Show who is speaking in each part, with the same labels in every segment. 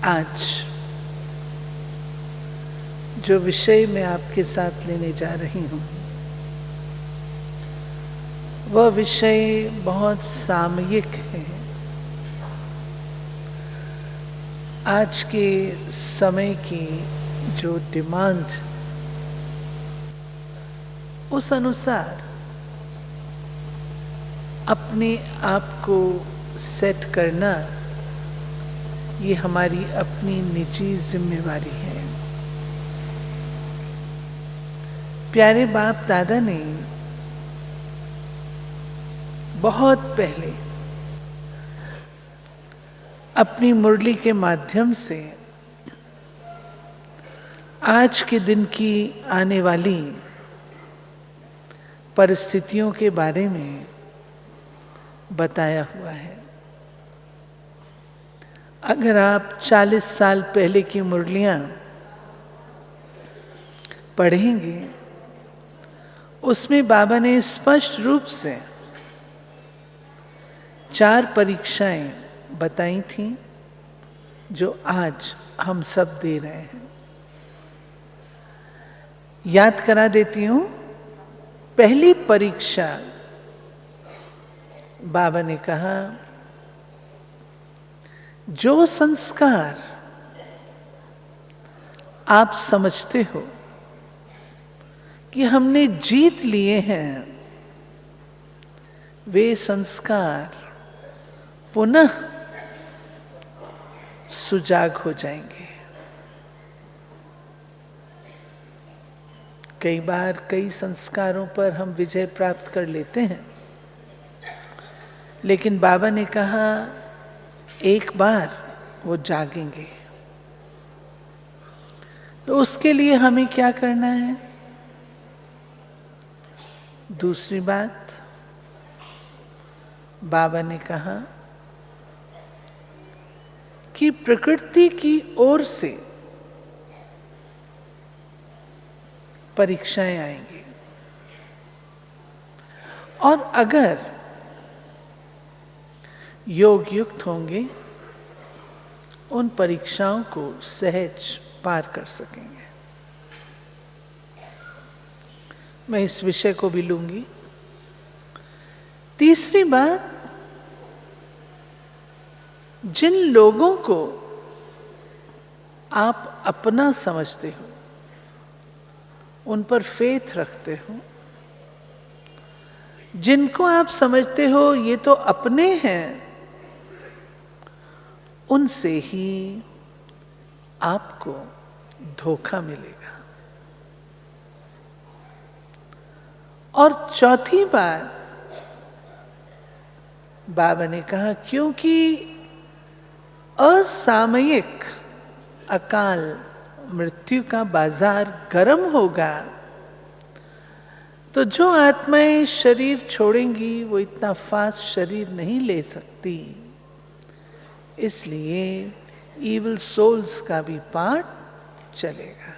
Speaker 1: आज जो विषय मैं आपके साथ लेने जा रही हूँ वह विषय बहुत सामयिक है। आज के समय की जो डिमांड, उस अनुसार अपने आप को सेट करना ये हमारी अपनी निजी जिम्मेवारी है। प्यारे बाप दादा ने बहुत पहले अपनी मुरली के माध्यम से आज के दिन की आने वाली परिस्थितियों के बारे में बताया हुआ है। अगर आप 40 साल पहले की मुरलियां पढ़ेंगे, उसमें बाबा ने स्पष्ट रूप से 4 परीक्षाएं बताई थीं जो आज हम सब दे रहे हैं। याद करा देती हूं। पहली परीक्षा बाबा ने कहा, जो संस्कार आप समझते हो कि हमने जीत लिए हैं, वे संस्कार पुनः सुजाग हो जाएंगे। कई बार कई संस्कारों पर हम विजय प्राप्त कर लेते हैं, लेकिन बाबा ने कहा एक बार वो जागेंगे। तो उसके लिए हमें क्या करना है? दूसरी बात, बाबा ने कहा कि प्रकृति की ओर से परीक्षाएं आएंगी और अगर योग युक्त होंगे, उन परीक्षाओं को सहज पार कर सकेंगे। मैं इस विषय को भी लूंगी। तीसरी बात, जिन लोगों को आप अपना समझते हो, उन पर फेथ रखते हो, जिनको आप समझते हो ये तो अपने हैं, उनसे ही आपको धोखा मिलेगा। और चौथी बात, बाबा ने कहा क्योंकि असामयिक अकाल मृत्यु का बाजार गर्म होगा, तो जो आत्माएं शरीर छोड़ेंगी वो इतना फास्ट शरीर नहीं ले सकती। इसलिए इविल सोल्स का भी पार्ट चलेगा।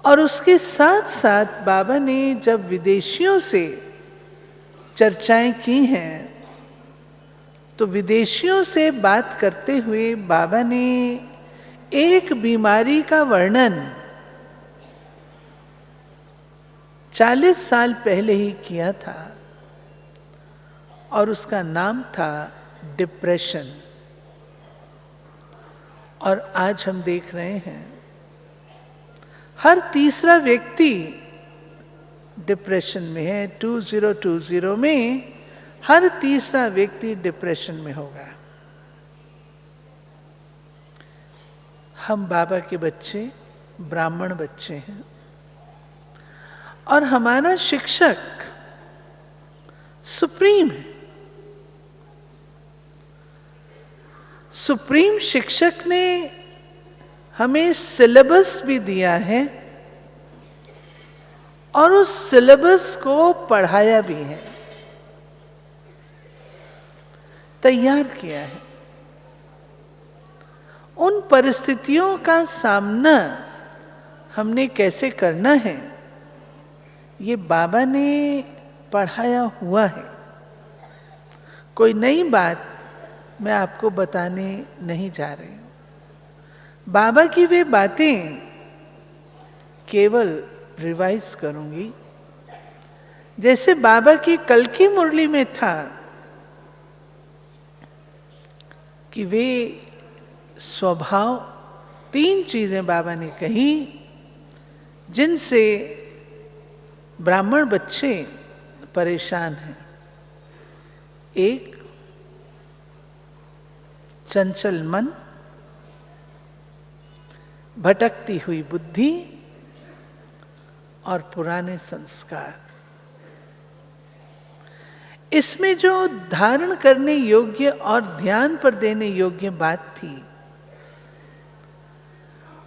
Speaker 1: और उसके साथ साथ बाबा ने जब विदेशियों से चर्चाएं की हैं, तो विदेशियों से बात करते हुए बाबा ने एक बीमारी का वर्णन 40 साल पहले ही किया था और उसका नाम था डिप्रेशन। और आज हम देख रहे हैं हर तीसरा व्यक्ति डिप्रेशन में है। 2020 में हर तीसरा व्यक्ति डिप्रेशन में होगा। हम बाबा के बच्चे, ब्राह्मण बच्चे हैं और हमारा शिक्षक सुप्रीम है। सुप्रीम शिक्षक ने हमें सिलेबस भी दिया है और उस सिलेबस को पढ़ाया भी है, तैयार किया है। उन परिस्थितियों का सामना हमने कैसे करना है, ये बाबा ने पढ़ाया हुआ है। कोई नई बात मैं आपको बताने नहीं जा रही हूं। बाबा की वे बातें केवल रिवाइज करूंगी, जैसे बाबा की कल की मुरली में था कि वे स्वभाव, 3 चीजें बाबा ने कही जिनसे ब्राह्मण बच्चे परेशान हैं। एक, चंचल मन, भटकती हुई बुद्धि और पुराने संस्कार। इसमें जो धारण करने योग्य और ध्यान पर देने योग्य बात थी,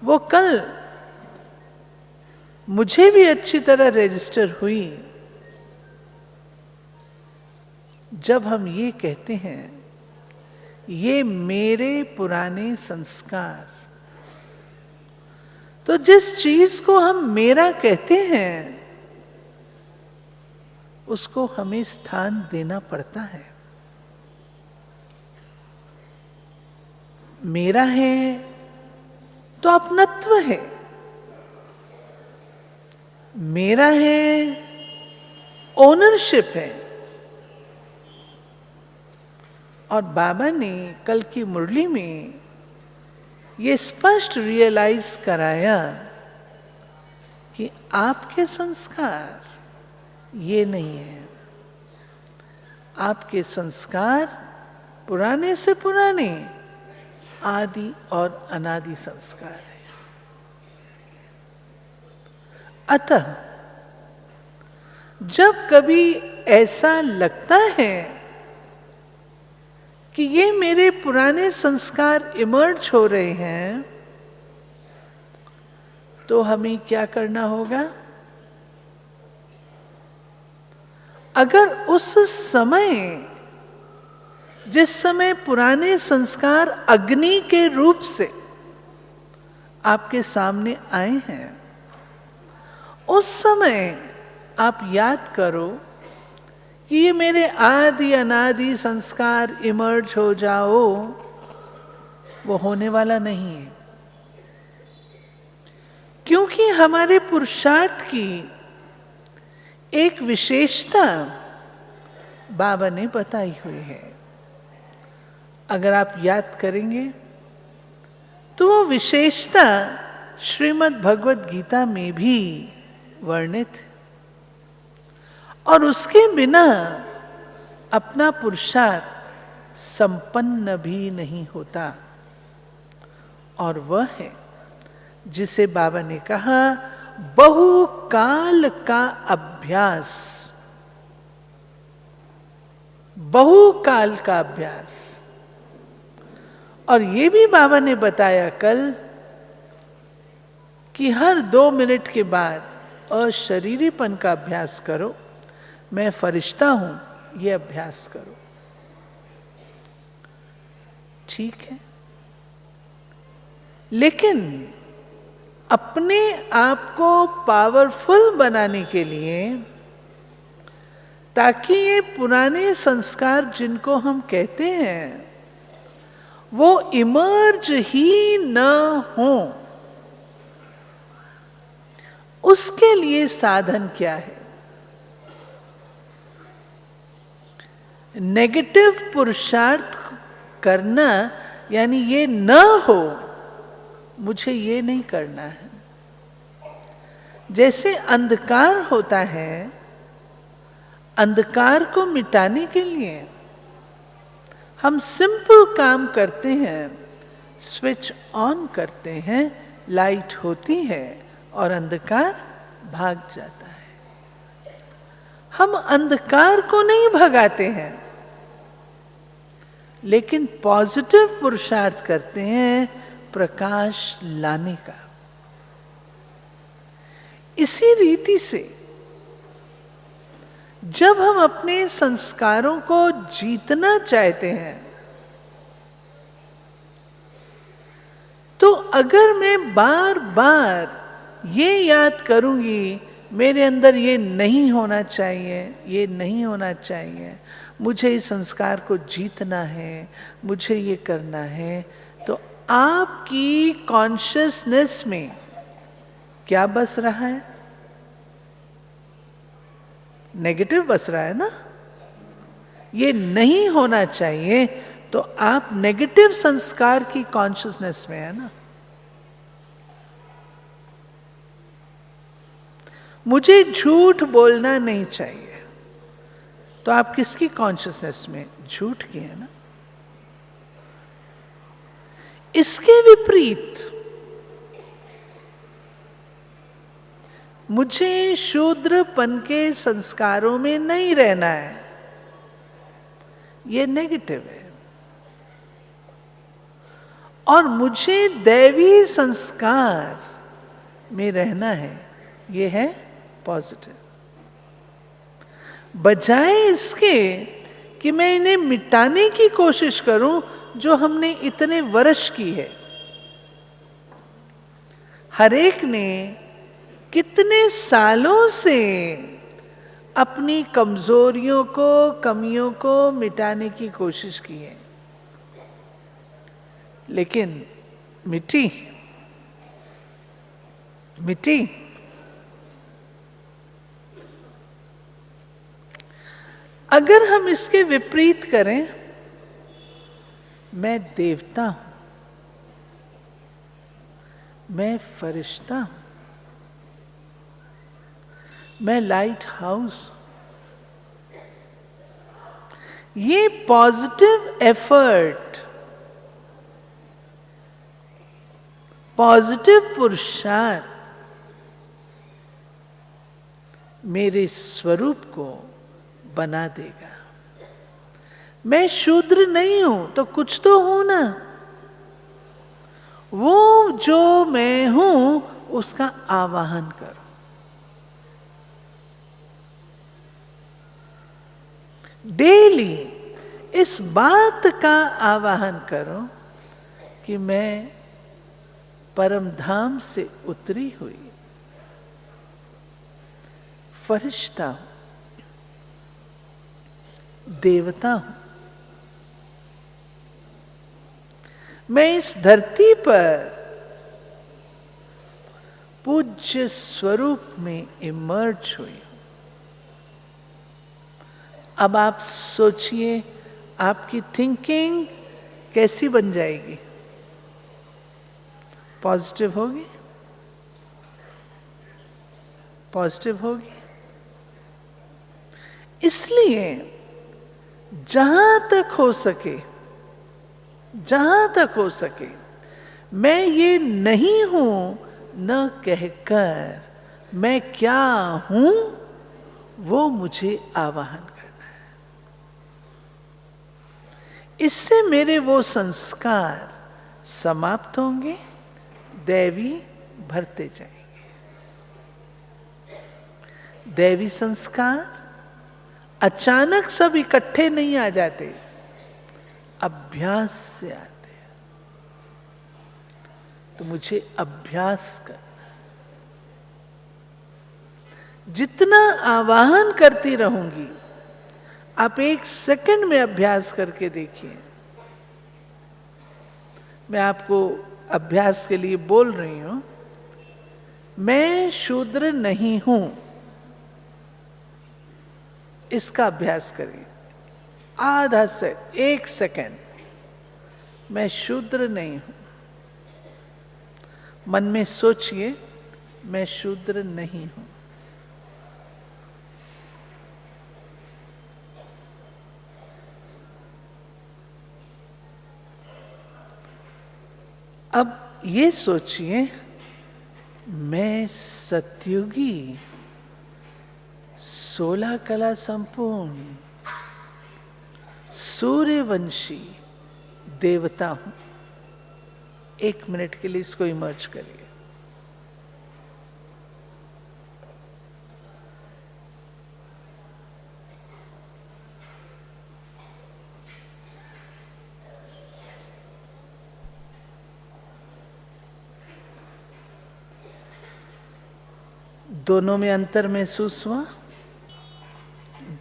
Speaker 1: वो कल मुझे भी अच्छी तरह रजिस्टर हुई जब हम ये कहते हैं ये मेरे पुराने संस्कार। तो जिस चीज को हम मेरा कहते हैं उसको हमें स्थान देना पड़ता है। मेरा है तो अपनत्व है, मेरा है ओनरशिप है। और बाबा ने कल की मुरली में ये स्पष्ट रियलाइज कराया कि आपके संस्कार ये नहीं है, आपके संस्कार पुराने से पुराने आदि और अनादि संस्कार है। अतः जब कभी ऐसा लगता है कि ये मेरे पुराने संस्कार इमर्ज हो रहे हैं, तो हमें क्या करना होगा? अगर उस समय, जिस समय पुराने संस्कार अग्नि के रूप से आपके सामने आए हैं, उस समय आप याद करो कि ये मेरे आदि अनादि संस्कार इमर्ज हो जाओ, वो होने वाला नहीं है। क्योंकि हमारे पुरुषार्थ की एक विशेषता बाबा ने बताई हुई है। अगर आप याद करेंगे तो वो विशेषता श्रीमद् भगवद गीता में भी वर्णित है। और उसके बिना अपना पुरुषार्थ संपन्न भी नहीं होता। और वह है जिसे बाबा ने कहा बहुकाल का अभ्यास, बहुकाल का अभ्यास। और ये भी बाबा ने बताया कल कि हर 2 मिनट के बाद अशरीरीपन का अभ्यास करो। मैं फरिश्ता हूं, ये अभ्यास करो। ठीक है, लेकिन अपने आप को पावरफुल बनाने के लिए, ताकि ये पुराने संस्कार जिनको हम कहते हैं वो इमर्ज ही न हो, उसके लिए साधन क्या है? नेगेटिव पुरुषार्थ करना, यानी ये न हो, मुझे ये नहीं करना है। जैसे अंधकार होता है, अंधकार को मिटाने के लिए हम सिंपल काम करते हैं, स्विच ऑन करते हैं, लाइट होती है और अंधकार भाग जाता है। हम अंधकार को नहीं भगाते हैं, लेकिन पॉजिटिव पुरुषार्थ करते हैं प्रकाश लाने का। इसी रीति से जब हम अपने संस्कारों को जीतना चाहते हैं, तो अगर मैं बार बार ये याद करूंगी मेरे अंदर ये नहीं होना चाहिए, ये नहीं होना चाहिए, मुझे इस संस्कार को जीतना है, मुझे ये करना है, तो आपकी कॉन्शियसनेस में क्या बस रहा है? नेगेटिव बस रहा है ना। ये नहीं होना चाहिए, तो आप नेगेटिव संस्कार की कॉन्शियसनेस में है ना। मुझे झूठ बोलना नहीं चाहिए, तो आप किसकी कॉन्शियसनेस में? झूठ की है ना। इसके विपरीत मुझे शूद्रपन के संस्कारों में नहीं रहना है, ये नेगेटिव है। और मुझे दैवी संस्कार में रहना है, ये है पॉजिटिव। बजाय इसके कि मैं इन्हें मिटाने की कोशिश करूं जो हमने इतने वर्ष की है। हर एक ने कितने सालों से अपनी कमजोरियों को, कमियों को मिटाने की कोशिश की है, लेकिन मिटी। अगर हम इसके विपरीत करें, मैं देवता हूं, मैं फरिश्ता हूं, मैं लाइट हाउस। ये पॉजिटिव एफर्ट, पॉजिटिव पुरुषार्थ मेरे स्वरूप को बना देगा। मैं शूद्र नहीं हूं तो कुछ तो हूं ना। वो जो मैं हूं उसका आवाहन करो। डेली इस बात का आवाहन करो कि मैं परम धाम से उतरी हुई फरिश्ता हूं, देवता हूं। मैं इस धरती पर पूज्य स्वरूप में इमर्ज हुई हूं। अब आप सोचिए, आपकी थिंकिंग कैसी बन जाएगी? पॉजिटिव होगी? पॉजिटिव होगी। इसलिए जहां तक हो सके, मैं ये नहीं हूं न कहकर मैं क्या हूं, वो मुझे आवाहन करना है। इससे मेरे वो संस्कार समाप्त होंगे, दैवी भरते जाएंगे। दैवी संस्कार अचानक सब इकट्ठे नहीं आ जाते, अभ्यास से आते हैं। तो मुझे अभ्यास करना, जितना आवाहन करती रहूंगी, आप 1 सेकंड में अभ्यास करके देखिए। मैं आपको अभ्यास के लिए बोल रही हूं, मैं शूद्र नहीं हूं, इसका अभ्यास करिए। आधा से 1 सेकंड, मैं शूद्र नहीं हूं। मन में सोचिए, मैं शूद्र नहीं हूं। अब ये सोचिए, मैं सतयुगी 16 कला संपूर्ण सूर्यवंशी देवता हूं। 1 मिनट के लिए इसको इमर्ज करिए। दोनों में अंतर महसूस हुआ?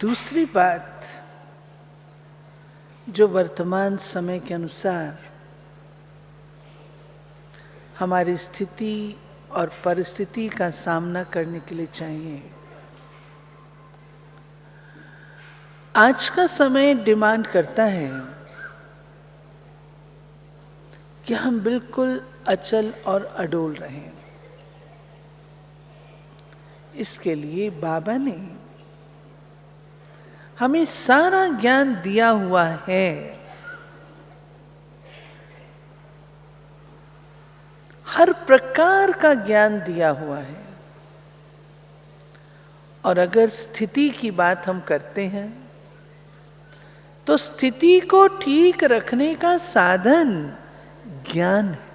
Speaker 1: दूसरी बात, जो वर्तमान समय के अनुसार हमारी स्थिति और परिस्थिति का सामना करने के लिए चाहिए। आज का समय डिमांड करता है कि हम बिल्कुल अचल और अडोल रहें। इसके लिए बाबा ने हमें सारा ज्ञान दिया हुआ है। हर प्रकार का ज्ञान दिया हुआ है। और अगर स्थिति की बात हम करते हैं तो स्थिति को ठीक रखने का साधन ज्ञान है।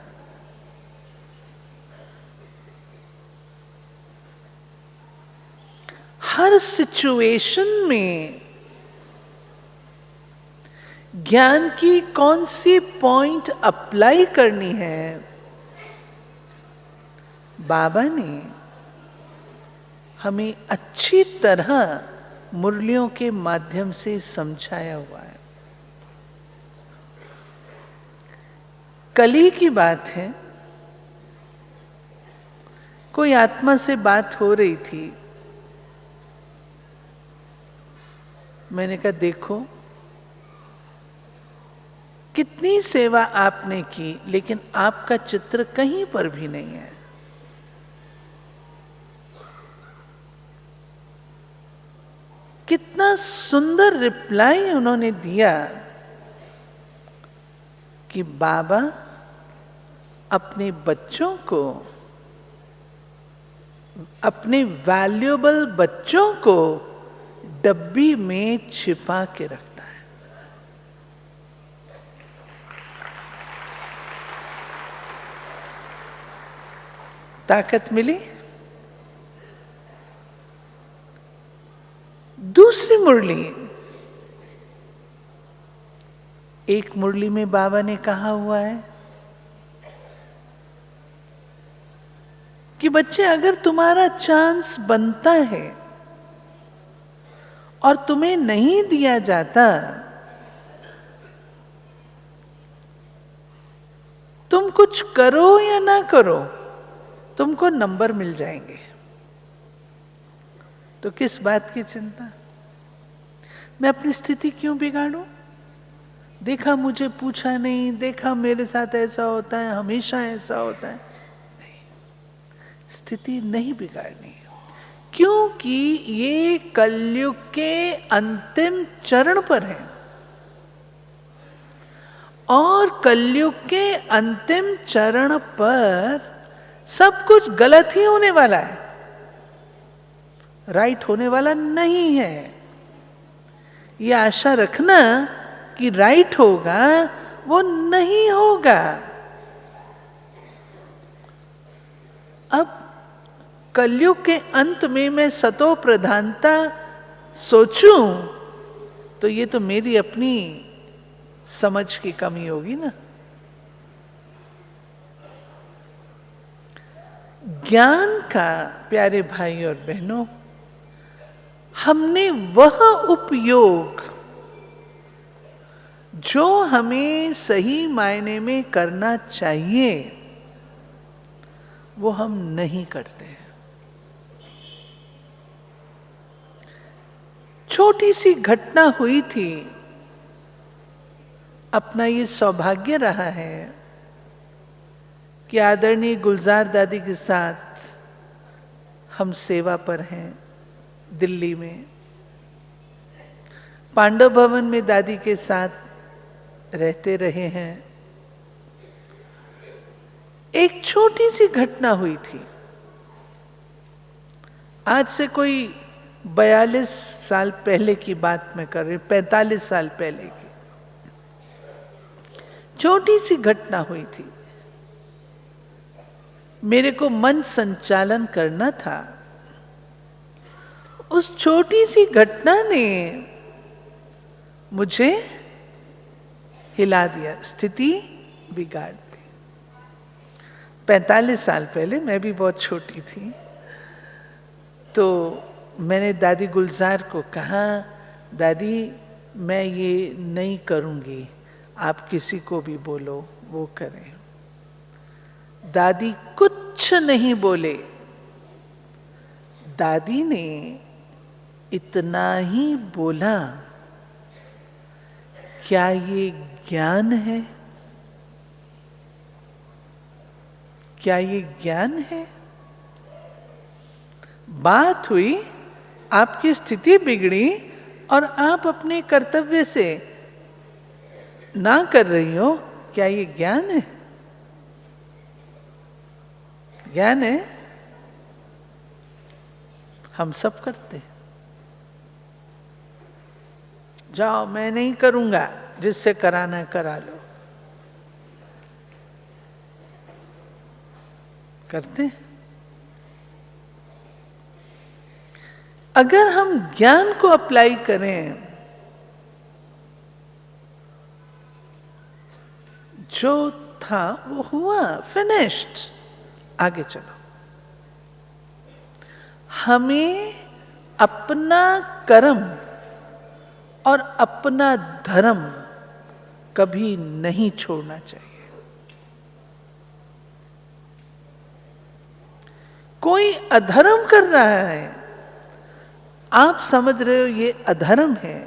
Speaker 1: हर सिचुएशन में ज्ञान की कौन सी पॉइंट अप्लाई करनी है, बाबा ने हमें अच्छी तरह मुरलियों के माध्यम से समझाया हुआ है। कल की बात है, कोई आत्मा से बात हो रही थी। मैंने कहा देखो कितनी सेवा आपने की, लेकिन आपका चित्र कहीं पर भी नहीं है। कितना सुंदर रिप्लाई उन्होंने दिया कि बाबा अपने बच्चों को, अपने वैल्यूएबल बच्चों को डब्बी में छिपा के रखता है। ताकत मिली। दूसरी मुरली, एक मुरली में बाबा ने कहा हुआ है कि बच्चे अगर तुम्हारा चांस बनता है और तुम्हें नहीं दिया जाता, तुम कुछ करो या ना करो, तुमको नंबर मिल जाएंगे। तो किस बात की चिंता? मैं अपनी स्थिति क्यों बिगाड़ूं? देखा मुझे पूछा नहीं, देखा मेरे साथ ऐसा होता है, हमेशा ऐसा होता है। नहीं, स्थिति नहीं बिगाड़नी, क्योंकि ये कलयुग के अंतिम चरण पर है। और कलयुग के अंतिम चरण पर सब कुछ गलत ही होने वाला है, राइट होने वाला नहीं है। ये आशा रखना कि राइट होगा, वो नहीं होगा। अब कलयुग के अंत में मैं सतो प्रधानता सोचूं तो ये तो मेरी अपनी समझ की कमी होगी ना। ज्ञान का, प्यारे भाई और बहनों, हमने वह उपयोग जो हमें सही मायने में करना चाहिए वो हम नहीं करते हैं। छोटी सी घटना हुई थी, अपना ये सौभाग्य रहा है कि आदरणीय गुलजार दादी के साथ हम सेवा पर हैं दिल्ली में। पांडव भवन में दादी के साथ रहते रहे हैं। एक छोटी सी घटना हुई थी, आज से कोई 42 साल पहले की बात मैं कर रही हूं, 45 साल पहले की छोटी सी घटना हुई थी। मेरे को मंच संचालन करना था। उस छोटी सी घटना ने मुझे हिला दिया, स्थिति बिगाड़ दी। 45 साल पहले, मैं भी बहुत छोटी थी, तो मैंने दादी गुलजार को कहा, दादी मैं ये नहीं करूंगी, आप किसी को भी बोलो वो करें। दादी कुछ नहीं बोले। दादी ने इतना ही बोला, क्या ये ज्ञान है? क्या ये ज्ञान है? बात हुई, आपकी स्थिति बिगड़ी और आप अपने कर्तव्य से ना कर रही हो, क्या ये ज्ञान है? ज्ञान है? हम सब करते। जाओ मैं नहीं करूंगा, जिससे कराना है करा लो। करते। अगर हम ज्ञान को अप्लाई करें, जो था वो हुआ, फिनिश्ड, आगे चलो। हमें अपना कर्म और अपना धर्म कभी नहीं छोड़ना चाहिए। कोई अधर्म कर रहा है, आप समझ रहे हो ये अधर्म है,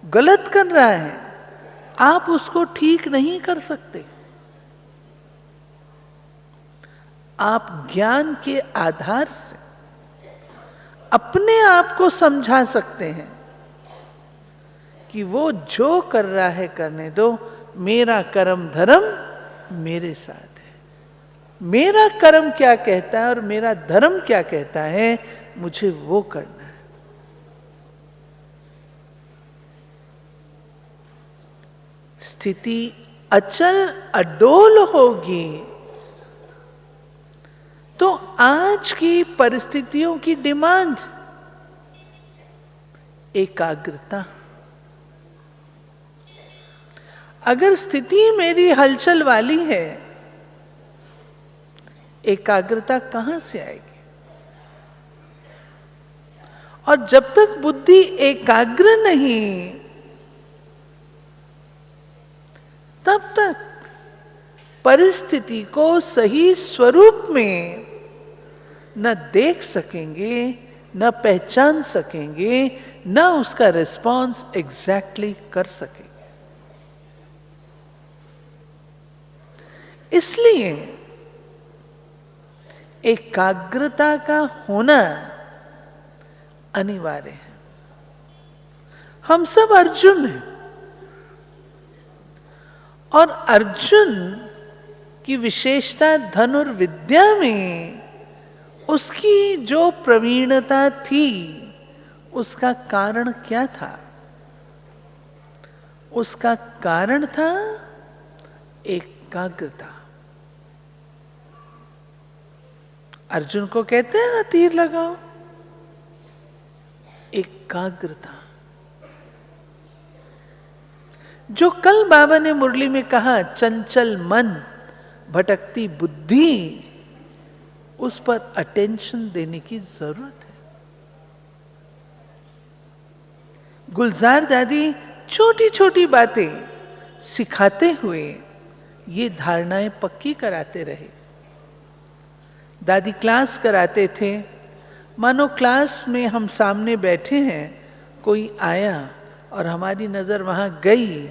Speaker 1: गलत कर रहा है, आप उसको ठीक नहीं कर सकते। आप ज्ञान के आधार से अपने आप को समझा सकते हैं कि वो जो कर रहा है करने दो, मेरा कर्म धर्म मेरे साथ है। मेरा कर्म क्या कहता है और मेरा धर्म क्या कहता है, मुझे वो करना है। स्थिति अचल अडोल होगी तो आज की परिस्थितियों की डिमांड एकाग्रता। अगर स्थिति मेरी हलचल वाली है, एकाग्रता कहां से आएगी? और जब तक बुद्धि एकाग्र नहीं, तब तक परिस्थिति को सही स्वरूप में न देख सकेंगे, न पहचान सकेंगे, न उसका रिस्पॉन्स एग्जैक्टली कर सकेंगे। इसलिए एकाग्रता का होना अनिवार्य है। हम सब अर्जुन हैं और अर्जुन की विशेषता धनुर्विद्या में उसकी जो प्रवीणता थी, उसका कारण क्या था? उसका कारण था एकाग्रता। अर्जुन को कहते हैं ना, तीर लगाओ, एकाग्रता। जो कल बाबा ने मुरली में कहा, चंचल मन भटकती बुद्धि, उस पर अटेंशन देने की जरूरत है। गुलजार दादी छोटी छोटी बातें सिखाते हुए ये धारणाएं पक्की कराते रहे। दादी क्लास कराते थे, मानो क्लास में हम सामने बैठे हैं, कोई आया और हमारी नजर वहां गई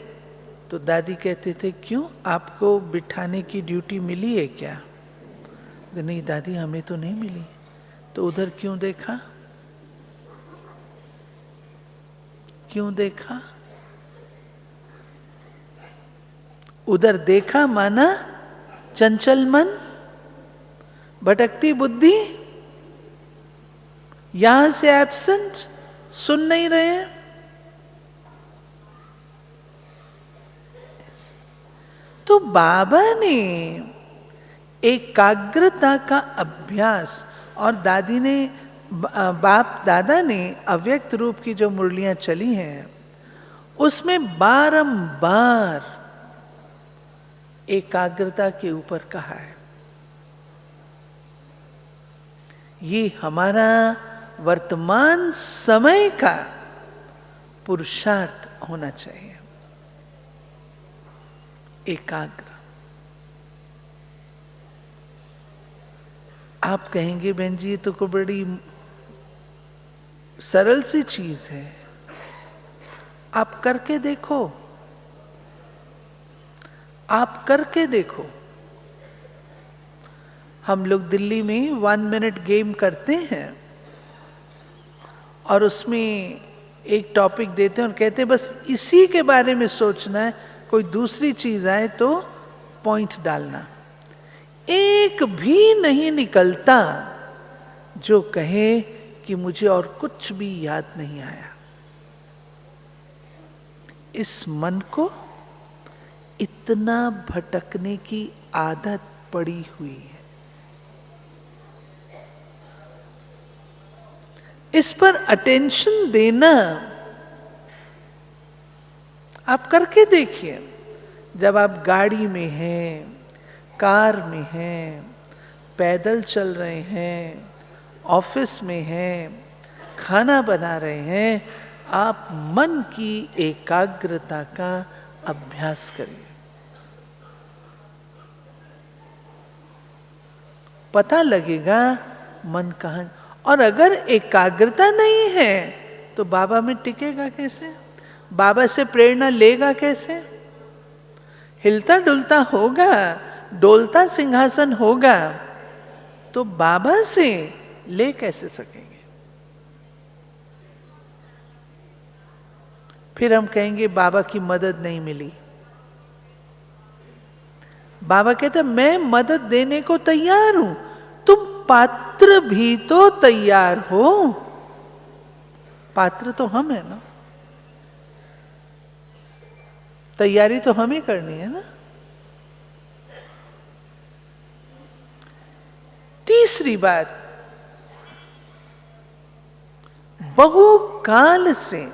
Speaker 1: तो दादी कहते थे, क्यों, आपको बिठाने की ड्यूटी मिली है क्या? नहीं दादी, हमें तो नहीं मिली। तो उधर क्यों देखा? क्यों देखा? उधर देखा माना चंचल मन, भटकती बुद्धि, यहां से एब्सेंट, सुन नहीं रहे हैं। तो बाबा ने एकाग्रता का अभ्यास, और दादी ने, बाप दादा ने अव्यक्त रूप की जो मुरलियां चली हैं उसमें बारंबार एकाग्रता के ऊपर कहा है। ये हमारा वर्तमान समय का पुरुषार्थ होना चाहिए, एकाग्र। आप कहेंगे बहन जी ये तो कोई बड़ी सरल सी चीज है, आप करके देखो, आप करके देखो। हम लोग दिल्ली में 1 मिनट गेम करते हैं और उसमें एक टॉपिक देते हैं और कहते हैं बस इसी के बारे में सोचना है, कोई दूसरी चीज आए तो पॉइंट डालना। एक भी नहीं निकलता जो कहे कि मुझे और कुछ भी याद नहीं आया। इस मन को इतना भटकने की आदत पड़ी हुई है। इस पर अटेंशन देना, आप करके देखिए। जब आप गाड़ी में हैं, कार में हैं, पैदल चल रहे हैं, ऑफिस में हैं, खाना बना रहे हैं, आप मन की एकाग्रता का अभ्यास करिए। पता लगेगा मन कहाँ। और अगर एकाग्रता नहीं है तो बाबा में टिकेगा कैसे, बाबा से प्रेरणा लेगा कैसे? हिलता डुलता होगा, डोलता सिंहासन होगा, तो बाबा से ले कैसे सकेंगे? फिर हम कहेंगे बाबा की मदद नहीं मिली। बाबा कहते मैं मदद देने को तैयार हूं, तुम पात्र भी तो तैयार हो। पात्र तो हम है ना, तैयारी तो हमें करनी है ना। तीसरी बात, बहुकाल से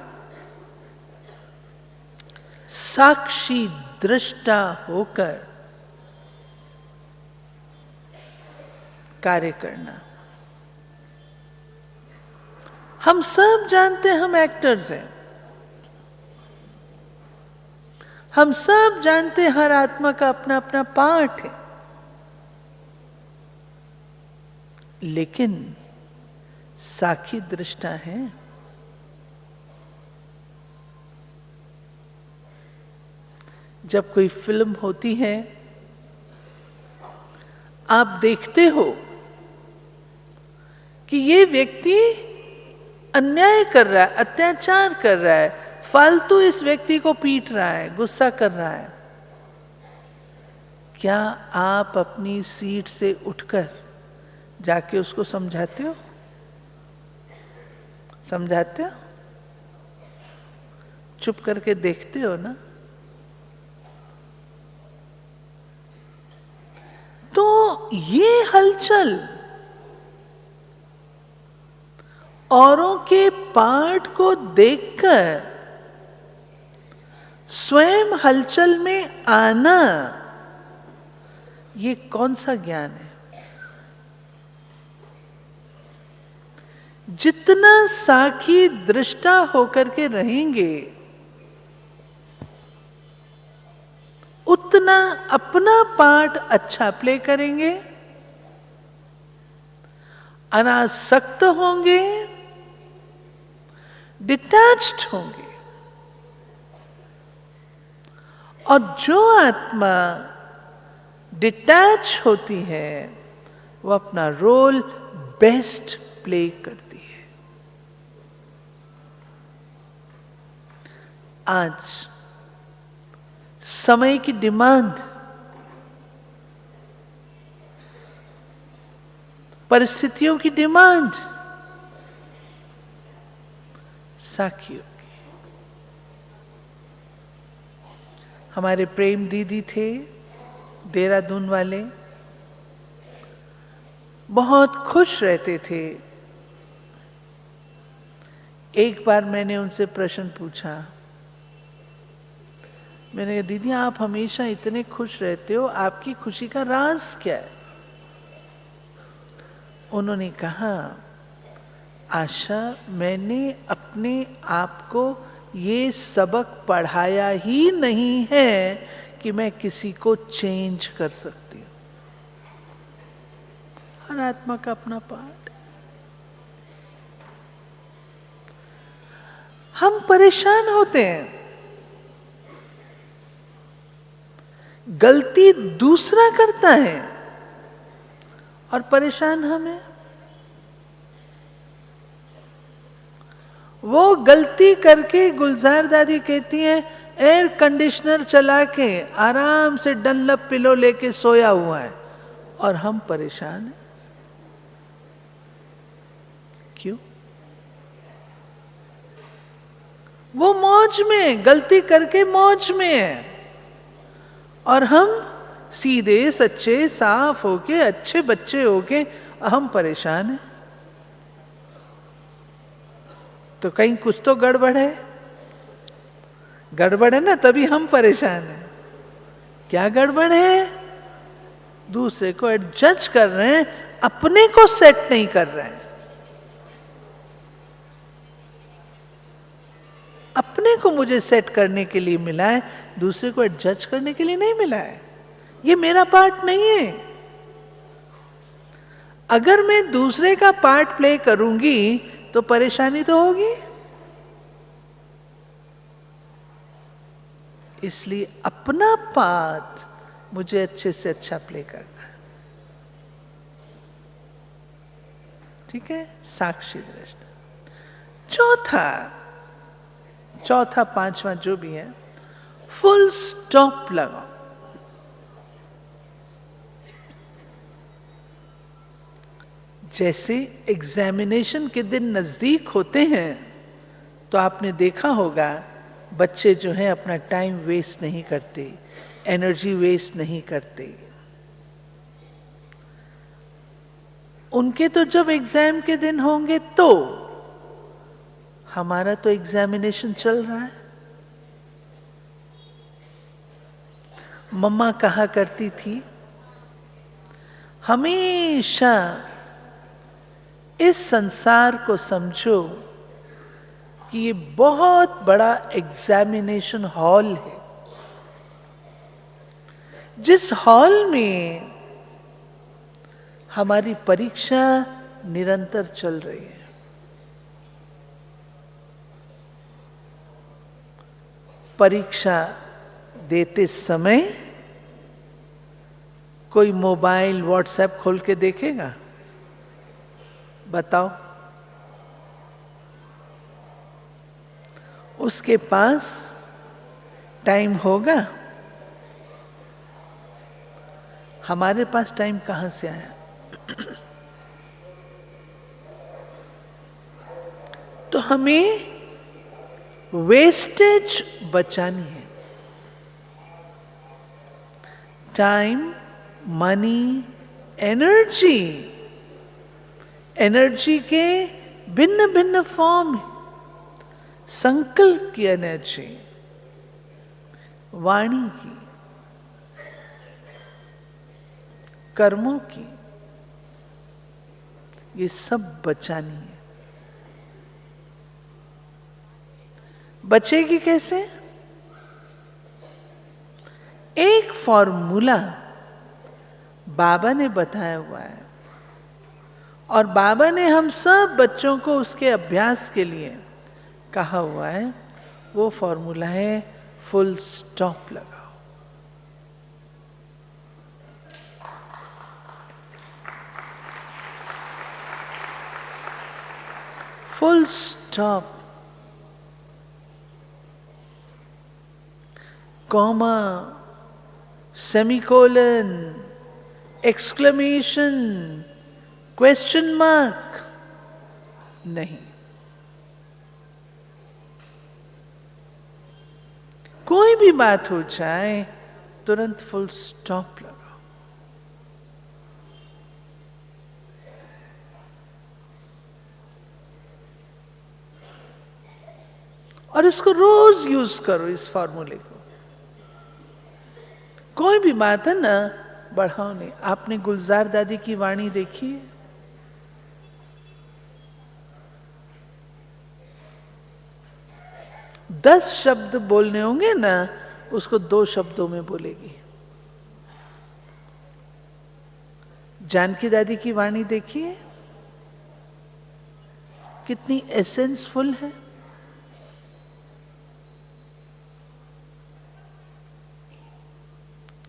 Speaker 1: साक्षी दृष्टा होकर कार्य करना। हम सब जानते हैं हम एक्टर्स हैं, हम सब जानते हैं हर आत्मा का अपना अपना पार्ट है, लेकिन साक्षी दृष्टा है। जब कोई फिल्म होती है, आप देखते हो कि ये व्यक्ति अन्याय कर रहा है, अत्याचार कर रहा है, फालतू इस व्यक्ति को पीट रहा है, गुस्सा कर रहा है। क्या आप अपनी सीट से उठकर जाके उसको समझाते हो? समझाते हो? चुप करके देखते हो ना? तो ये हलचल औरों के पार्ट को देखकर स्वयं हलचल में आना, ये कौन सा ज्ञान है? जितना साखी दृष्टा होकर के रहेंगे, उतना अपना पार्ट अच्छा प्ले करेंगे, अनासक्त होंगे, डिटैच्ड होंगे। और जो आत्मा डिटैच होती है वो अपना रोल बेस्ट प्ले करती है। आज समय की डिमांड, परिस्थितियों की डिमांड साखियों की। हमारे प्रेम दीदी थे देहरादून वाले, बहुत खुश रहते थे। एक बार मैंने उनसे प्रश्न पूछा, मैंने कहा दीदी आप हमेशा इतने खुश रहते हो, आपकी खुशी का राज क्या है? उन्होंने कहा, आशा मैंने अपने आप को ये सबक पढ़ाया ही नहीं है कि मैं किसी को चेंज कर सकती हूं। हर आत्मा का अपना पार्ट। हम परेशान होते हैं, गलती दूसरा करता है और परेशान हमें। वो गलती करके, गुलजार दादी कहती हैं, एयर कंडीशनर चला के आराम से डनलप पिलो लेके सोया हुआ है और हम परेशान हैं। क्यों? वो मौज में, गलती करके मौज में है और हम सीधे सच्चे साफ होके अच्छे बच्चे होके हम परेशान हैं। तो कहीं कुछ तो गड़बड़ है, गड़बड़ है ना, तभी हम परेशान हैं। क्या गड़बड़ है? दूसरे को जज कर रहे हैं, अपने को सेट नहीं कर रहे हैं। अपने को मुझे सेट करने के लिए मिला है, दूसरे को जज करने के लिए नहीं मिला है। ये मेरा पार्ट नहीं है। अगर मैं दूसरे का पार्ट प्ले करूंगी तो परेशानी तो होगी। इसलिए अपना पार्ट मुझे अच्छे से अच्छा प्ले करना है। ठीक है? साक्षी दृष्टा। चौथा पांचवा जो भी है, फुल स्टॉप लगाओ। जैसे एग्जामिनेशन के दिन नजदीक होते हैं तो आपने देखा होगा बच्चे जो हैं अपना टाइम वेस्ट नहीं करते, एनर्जी वेस्ट नहीं करते। उनके तो जब एग्जाम के दिन होंगे तो, हमारा तो एग्जामिनेशन चल रहा है। मम्मा कहा करती थी, हमेशा इस संसार को समझो कि ये बहुत बड़ा एग्जामिनेशन हॉल है, जिस हॉल में हमारी परीक्षा निरंतर चल रही है। परीक्षा देते समय कोई मोबाइल व्हाट्सएप खोल के देखेगा? बताओ। उसके पास टाइम होगा? हमारे पास टाइम कहां से आया? तो हमें वेस्टेज बचानी है। Time, money, energy. एनर्जी के भिन्न भिन्न फॉर्म है। संकल्प की एनर्जी, वाणी की, कर्मों की, ये सब बचानी है। बचेगी कैसे? एक फॉर्मूला बाबा ने बताया हुआ है और बाबा ने हम सब बच्चों को उसके अभ्यास के लिए कहा हुआ है। वो फॉर्मूला है, फुल स्टॉप लगाओ। Full stop, comma, semicolon, exclamation, question mark नहीं। कोई भी बात हो जाए तुरंत फुल स्टॉप लगाओ। और इसको रोज यूज करो, इस फॉर्मूले को। कोई भी बात है ना, बढ़ाओ नहीं। आपने गुलजार दादी की वाणी देखी है? 10 शब्द बोलने होंगे ना, उसको 2 शब्दों में बोलेगी। जानकी दादी की वाणी देखिए कितनी एसेंसफुल है।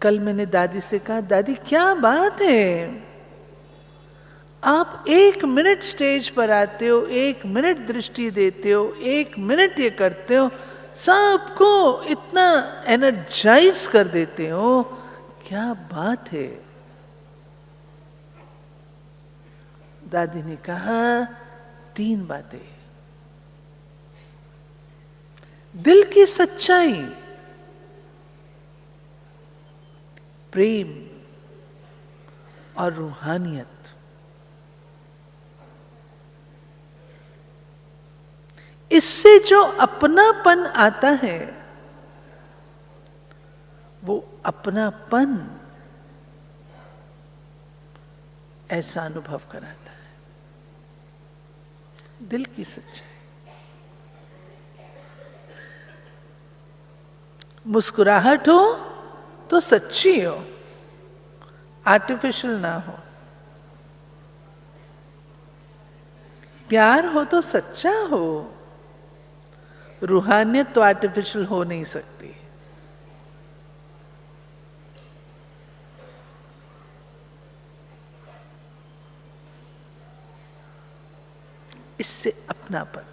Speaker 1: कल मैंने दादी से कहा, दादी क्या बात है, आप 1 मिनट स्टेज पर आते हो, 1 मिनट दृष्टि देते हो, 1 मिनट ये करते हो, सबको इतना एनर्जाइज कर देते हो, क्या बात है। दादी ने कहा 3 बातें। दिल की सच्चाई, प्रेम और रूहानियत। इससे जो अपनापन आता है, वो अपनापन ऐसा अनुभव कराता है। दिल की सच्चाई। मुस्कुराहट हो तो सच्ची हो, आर्टिफिशियल ना हो। प्यार हो तो सच्चा हो। रूहानियत तो आर्टिफिशियल हो नहीं सकती। इससे अपनापन।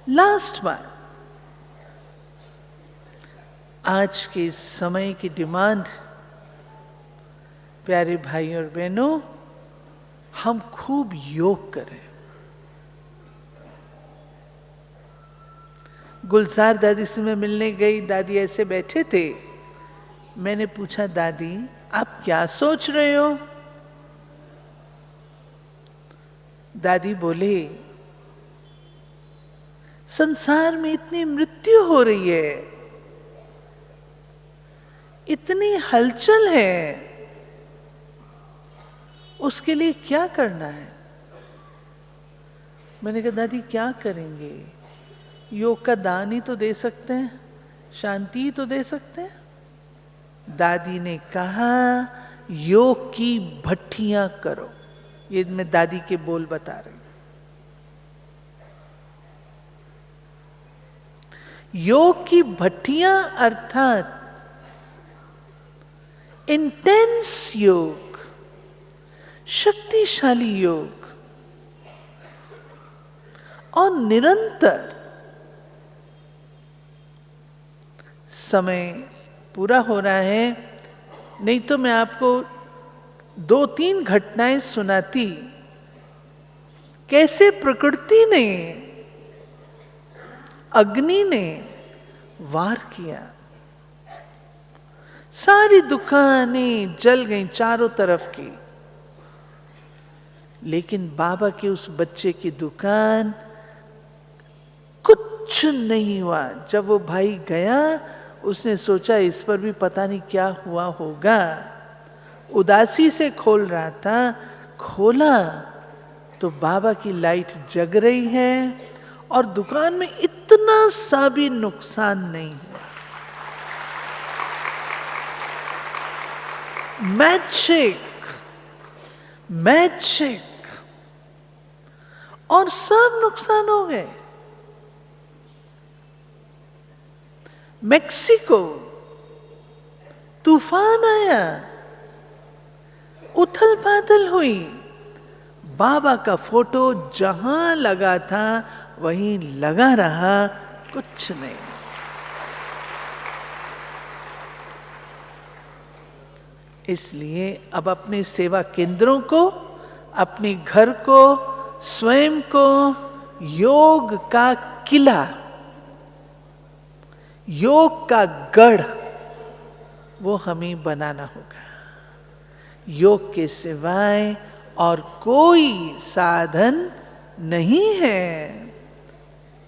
Speaker 1: लास्ट बात, आज के समय की डिमांड, प्यारे भाई और बहनों, हम खूब योग करें। गुलजार दादी से मैं मिलने गई, दादी ऐसे बैठे थे। मैंने पूछा, दादी आप क्या सोच रहे हो? दादी बोले, संसार में इतनी मृत्यु हो रही है, इतनी हलचल है, उसके लिए क्या करना है? मैंने कहा, दादी क्या करेंगे? योग का दान ही तो दे सकते हैं, शांति ही तो दे सकते हैं। दादी ने कहा, योग की भट्टियां करो। ये मैं दादी के बोल बता रही हूं। योग की भट्टियां अर्थात इंटेंस योग, शक्तिशाली योग, और निरंतर। समय पूरा हो रहा है, नहीं तो मैं आपको 2-3 घटनाएं सुनाती, कैसे प्रकृति ने, अग्नि ने वार किया। सारी दुकानें जल गईं चारों तरफ की, लेकिन बाबा के उस बच्चे की दुकान कुछ नहीं हुआ। जब वो भाई गया, उसने सोचा इस पर भी पता नहीं क्या हुआ होगा। उदासी से खोल रहा था, खोला तो बाबा की लाइट जग रही है और दुकान में इतना सा भी नुकसान नहीं हुआ। Magic, magic. और सब नुकसान हो गए। मेक्सिको तूफान आया, उथल पाथल हुई, बाबा का फोटो जहां लगा था वहीं लगा रहा, कुछ नहीं। इसलिए अब अपने सेवा केंद्रों को, अपने घर को, स्वयं को योग का किला, योग का गढ़, वो हमें बनाना होगा। योग के सिवाय और कोई साधन नहीं है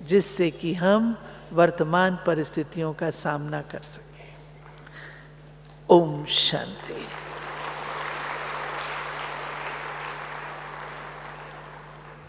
Speaker 1: जिससे कि हम वर्तमान परिस्थितियों का सामना कर सकें। ओम शांति।